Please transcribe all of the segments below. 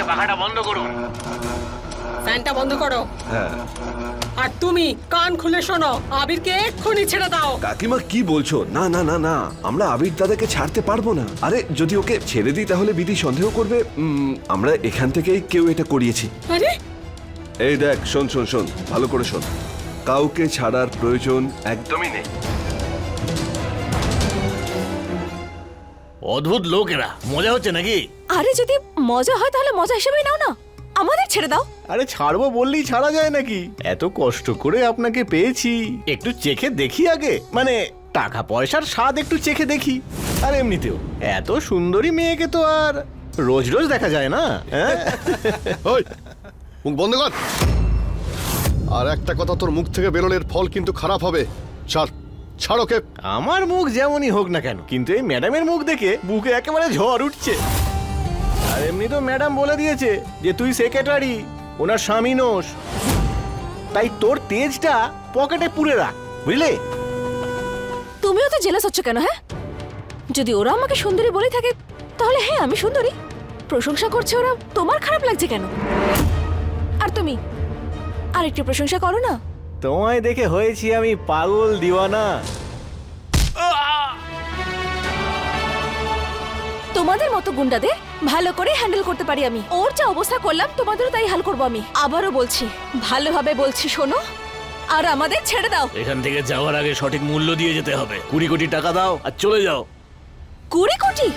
পাখাটা বন্ধ করুন। ফ্যানটা বন্ধ করো। হ্যাঁ আর তুমি কান খুলে শোনো, আবিরকে এক্ষুনি ছেড়ে দাও। কাকিমা কি বলছো? না না না না, আমরা আবির দাদাকে ছাড়তে পারবো না। আরে যদি ওকে ছেড়ে দিই তাহলে বিধি সন্দেহ করবে আমরা এখান থেকেই কেউ এটা করিয়েছি। আরে এই দেখ, শোন শোন শোন, ভালো করে শোন। কাউকে ছাড়ার প্রয়োজন একদমই নেই। অদ্ভুত লোক এরা, মজা হচ্ছে নাকি? আরে যদি মজা হয় তাহলে মজা হিসেবেই নাও না, আমাদের ছেড়ে দাও। আরে ছাড়বো বললেই ছাড়া যায় নাকি? এত কষ্ট করে আপনাকে পেয়েছি, একটু চেখে দেখি আগে, মানে টাকা পয়সার স্বাদ একটু চেখে দেখি। আর এমনিতেও এত সুন্দরী মেয়েকে তো আর রোজ রোজ দেখা যায় না। হ্যাঁ ওই মুখ বন্ধ কর। আর একটা কথা, তোর মুখ থেকে বেরোলে এর ফল কিন্তু খারাপ হবে। ছাড় ছাড় ওকে। আমার মুখ যেমনই হোক না কেন, কিন্তু এই ম্যাডামের মুখ দেখে বুকে একেবারে ঝড় উঠছে। আর এমনি তো ম্যাডাম বলে দিয়েছে যে তুই সেক্রেটারি, ওনার স্বামী নোস, তাই তোর তেজটা পকেটে পুরে রাখ, বুঝলে? তুমিও তো জেলাস হচ্ছ কেন? হ্যাঁ, যদি ওরা আমাকে সুন্দরী বলে থাকে তাহলে হ্যাঁ আমি সুন্দরী। প্রশংসা করছে ওরা, তোমার খারাপ লাগছে কেন? আর তুমি আরেকটু প্রশংসা করো না। তোমায় দেখে হয়েছি আমি পাগল দিওয়ানা। তোমাদের মতো গুন্ডাদের ভালো করে হ্যান্ডেল করতে পারি আমি। ওর যা অবস্থা করলাম তোমাদেরও তাই হাল করবো আমি। আবারও বলছি, ভালোভাবে বলছি, শোনো আর আমাদের ছেড়ে দাও। এখান থেকে যাওয়ার আগে সঠিক মূল্য দিয়ে যেতে হবে। 20 কোটি টাকা দাও আর চলে যাও। 20 কোটি?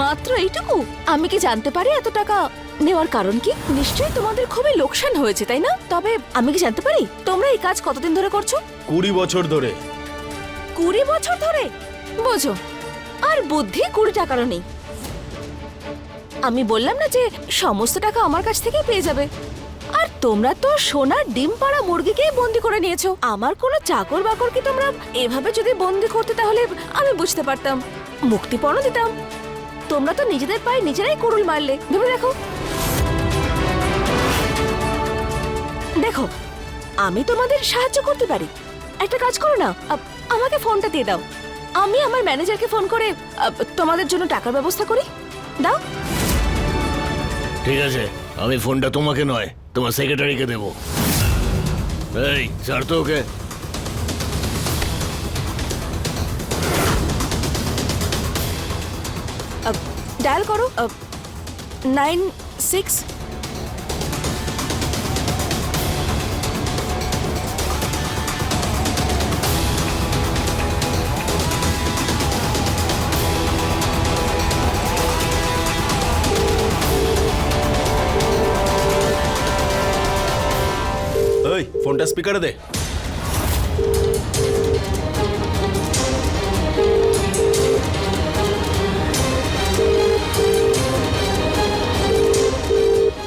মাত্র এইটুকু? আমি কি জানতে পারি এত টাকা নেওয়ার কারণ কি? নিশ্চয়ই তোমাদের খুবই লোকসান হয়েছে, তাই না? তবে আমি কি জানতে পারি তোমরা এই কাজ কতদিন ধরে করছো? 20 বছর ধরে। 20 বছর ধরে? বোঝো, আর বুদ্ধি 20 টাকারও নেই। আমি বললাম না যে সমস্ত টাকা আমার কাছ থেকে পেয়ে যাবে। আর তোমরা তো সোনার ডিম পাড়া মুরগিকেই বন্দি করে নিয়েছো। আমার কোনো চাকর বাকরকে তোমরা এভাবে যদি বন্দি করতে তাহলে আমি বুঝতে পারতাম, মুক্তিপণও দিতাম। তোমরা তো নিজেদের পায়ে নিজেরাই কুড়ুল মারলে। ভেবে দেখো। দেখো, আমি তোমাদের সাহায্য করতে পারি। একটা কাজ করো না, আমাকে ফোনটা দিয়ে দাও। আমি আমার ম্যানেজারকে ফোন করে তোমাদের জন্য টাকার ব্যবস্থা করি। দাও। ঠিক আছে, আমি ফোনটা তোমাকে নয় তোমার সেক্রেটারিকে দেবো। এই ছাড় তো ওকে। ডায়াল করো 96। ওই ফোনটা স্পিকারে দে।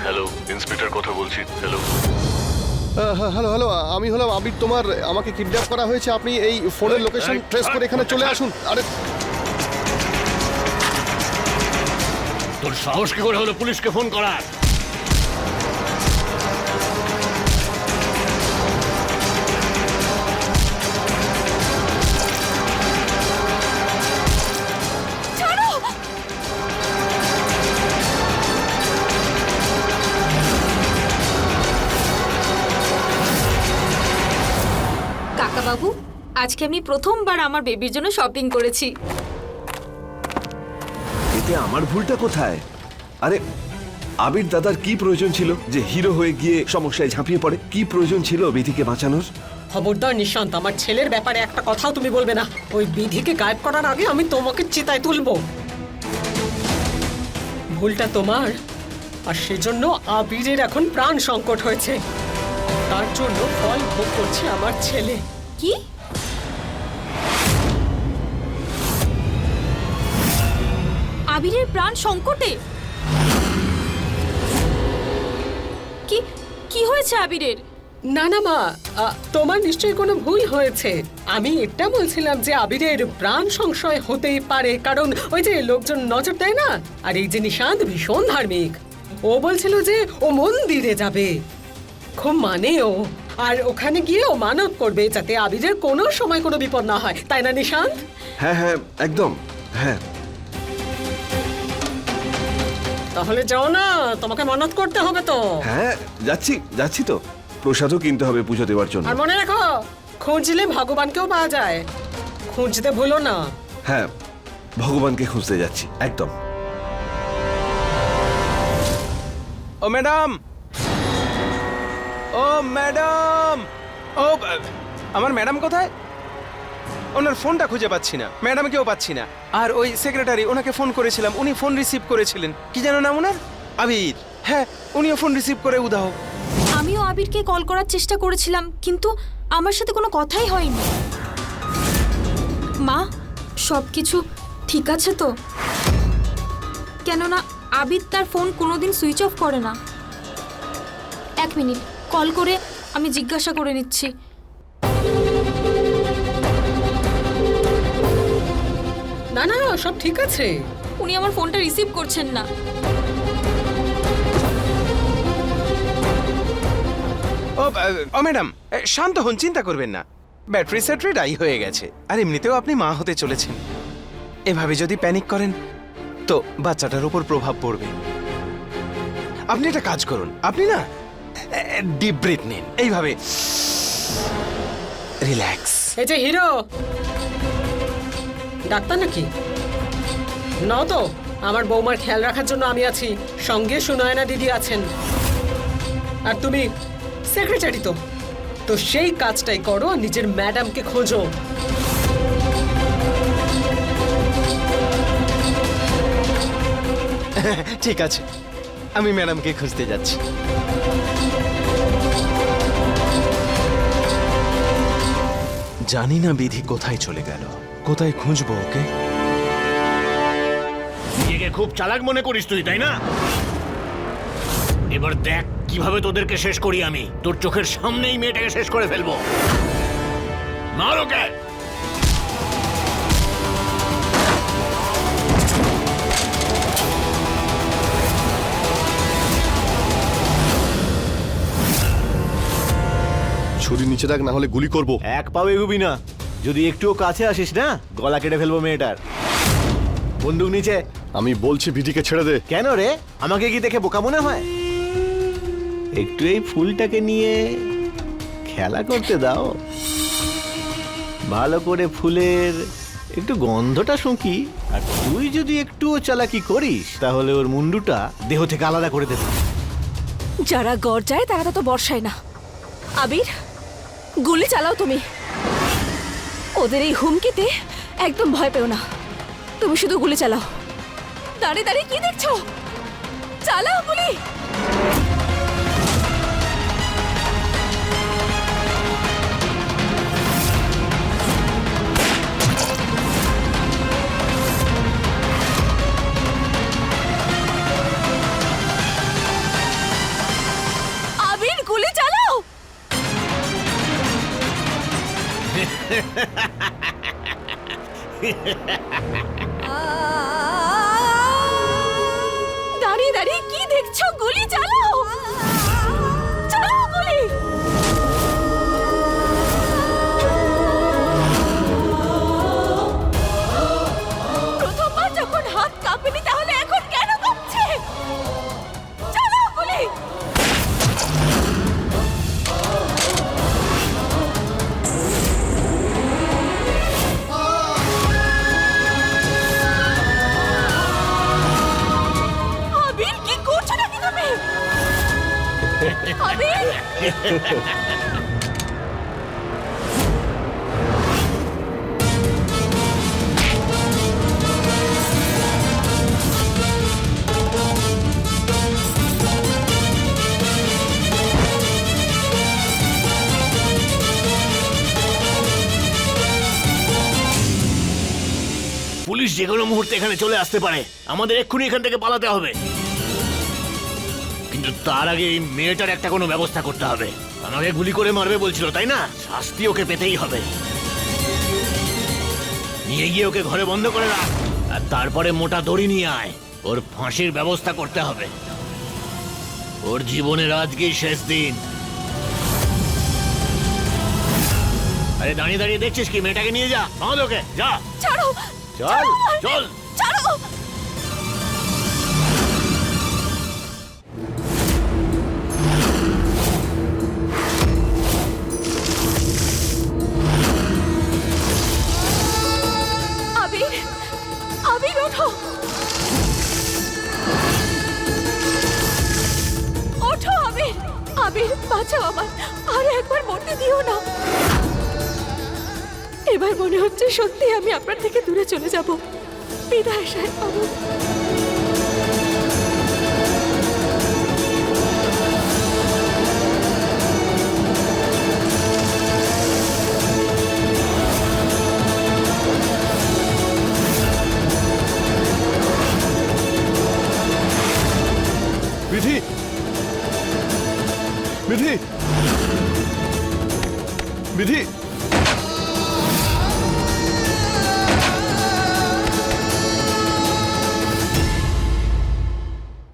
হ্যালো, ইন্সপেক্টর কথা বলছি। হ্যালো। হ্যালো হ্যালো, আমি হলাম আবির। তোমার আমাকে কিডন্যাপ করা হয়েছে। আপনি এই ফোনের লোকেশন ট্রেস করে এখানে চলে আসুন। আরে তোর সাহস কি করে হলো পুলিশকে ফোন করার? কাকা বাবু, আজকে আমি প্রথমবার আমার বেবির জন্য শপিং করেছি। এতে আমার ভুলটা কোথায়? আরে আবির দাদার কি প্রয়োজন ছিল যে হিরো হয়ে গিয়ে সমস্যায় ঝাঁপিয়ে পড়ে? কি প্রয়োজন ছিল বিধিকে বাঁচানোর? খবরদার নিশান্ত, আমার ছেলের ব্যাপারে একটা কথাও তুমি বলবে না। ওই বিধিকে গায়েব করার আগে আমি তোমাকে চিতায় তুলবো। ভুলটা তোমার, আর সেজন্য আবিরের এখন প্রাণ সংকট হয়েছে। তার জন্য ফল ভোগ করছে আমার ছেলে। কি? আবিরের প্রাণ সংকটে? কি কি হয়েছে আবিরের? না না মা, তোমার নিশ্চয়ই কোনো ভুল হয়েছে। আমি এটা বলছিলাম যে আবিরের প্রাণ সংশয় হতেই পারে, কারণ ওই যে লোকজন নজর দেয় না। আর এই যে নিশান্ত ভীষণ ধার্মিক, ও বলছিল যে ও মন্দিরে যাবে, খুব মানে ও, আর ওখানে গিয়ে ও মানত করবে যাতে আবিরের কোনো সময় কোনো বিপদ না হয়, তাই না নিশান্ত? হ্যাঁ হ্যাঁ একদম, হ্যাঁ। তাহলে যাও না, তোমাকে মানত করতে হবে তো। হ্যাঁ যাচ্ছি যাচ্ছি তো, প্রসাদও কিনতে হবে পুজো দেওয়ার জন্য। আর মনে রাখো, খুঁজলে ভগবানকেও পাওয়া যায়, খুঁজতে ভুলো না। হ্যাঁ, ভগবানকে খুঁজতে যাচ্ছি একদম। ও ম্যাডাম, ও ম্যাডাম, ও আমার ম্যাডাম কোথায়? ওনার ফোনটা খুঁজে পাচ্ছি না, ম্যাডামকেও পাচ্ছি না। আর ওই সেক্রেটারি, ওনাকে ফোন করেছিলাম, উনি ফোন রিসিভ করেছিলেন। কি জানো নাম ওনার? আবির। হ্যাঁ, উনিও ফোন রিসিভ করে উধাও। আমিও আবিরকে কল করার চেষ্টা করেছিলাম, কিন্তু আমার সাথে কোনো কথাই হয়নি। মা, সবকিছু ঠিক আছে তো? কেননা আবির তার ফোন কোনোদিন সুইচ অফ করে না। 1 মিনিট, কল করে আমি জিজ্ঞাসা করে নিচ্ছি। না না, সব ঠিক আছে। উনি আমার ফোনটা রিসিভ করছেন না। ও ম্যাডাম, শান্ত হন, চিন্তা করবেন না। ব্যাটারি স্যাটারি ডাই হয়ে গেছে, আর এমনিতেও আপনি মা হতে চলেছেন। এভাবে যদি প্যানিক করেন তো বাচ্চাটার উপর প্রভাব পড়বে। আপনি একটা কাজ করুন, আপনি না ডিপ ব্রেথ নিন, এইভাবে রিল্যাক্স। এই যে হিরো, ডাক্তার নাকি? না তো, আমার বৌমার খেয়াল রাখার জন্য আমি আছি, সঙ্গে সুনয়না দিদি আছেন। আর তুমি সেক্রেটারি তো, তো সেই কাজটাই করো, নিজের ম্যাডামকে খোঁজো। ঠিক আছে, আমি ম্যাডামকে খুঁজতে যাচ্ছি। জানি না বিধি কোথায় চলে গেল, কোথায় খুঁজবো ওকে। নিজেকে খুব চালাক মনে করিস তুই, তাই না? এবার দেখ কিভাবে তোদেরকে শেষ করি আমি। তোর চোখের সামনেই মেয়েটাকে শেষ করে ফেলবো। মার ওকে। ছুরি নিচে রাখ, না হলে গুলি করব। এক পাও এগুবি না, যদি একটুও কাছে আসিস না গলা কেটে ফেলবো মেয়েটার। বন্দুক নিচে। আমি বলছি বিধিকে ছেড়ে দে। কেন রে, আমাকে কি দেখে বোকা মনে হয়? একটু এই ফুলটাকে নিয়ে খেলা করতে দাও, ভালো করে ফুলের একটু গন্ধটা শুঁকি। আর তুই যদি একটুও চালাকি করিস তাহলে ওর মুন্ডুটা দেহ থেকে আলাদা করে দেবে। যারা গর্জায় তারা তো বর্ষায় না। আবির, গুলি চালাও তুমি। ওদের এই হুমকিতে একদম ভয় পেও না, তুমি শুধু গুলি চালাও। দাঁড়িয়ে দাঁড়িয়ে কি দেখছো? চালাও গুলি। আবির, গুলি চালাও। দাঁড়িয়ে দাঁড়িয়ে কি দেখছো? গুলি চালাও, চালাও গুলি। প্রথমবার যখন হাত কাঁপেনি তাহলে এখন কেন কাঁপছে? চালাও গুলি। আবির, কি করছো নাকি তুমি? আবির, পুলিশ যে কোনো মুহূর্তে এখানে চলে আসতে পারে, আমাদের এক্ষুনি এখান থেকে পালাতে হবে। কিন্তু তার আগে এই মেয়েটার একটা কোনো ব্যবস্থা করতে হবে। আমাকে গুলি করে মারবে বলছিল, তাই না? শাস্তি ওকে পেতেই হবে। নিয়ে গিয়ে ওকে ঘরে বন্ধ করে রাখ, আর তারপরে মোটা দড়ি নিয়ে আয়। ওর ফাঁসির ব্যবস্থা করতে হবে। ওর জীবনের আজকেই শেষ দিন। আরে দাঁড়িয়ে দাঁড়িয়ে দেখছিস কি? মেয়েটাকে নিয়ে যা, বাঁধ ওকে, যা। ছাড়ো, চল চল। ছাড়ো। বাঁচাও আমার, আর একবার মরতে দিও না। এবার মনে হচ্ছে সত্যি আমি আপনার থেকে দূরে চলে যাব। বিদায় সাহেব বাবু। বিধি বিধি বিধি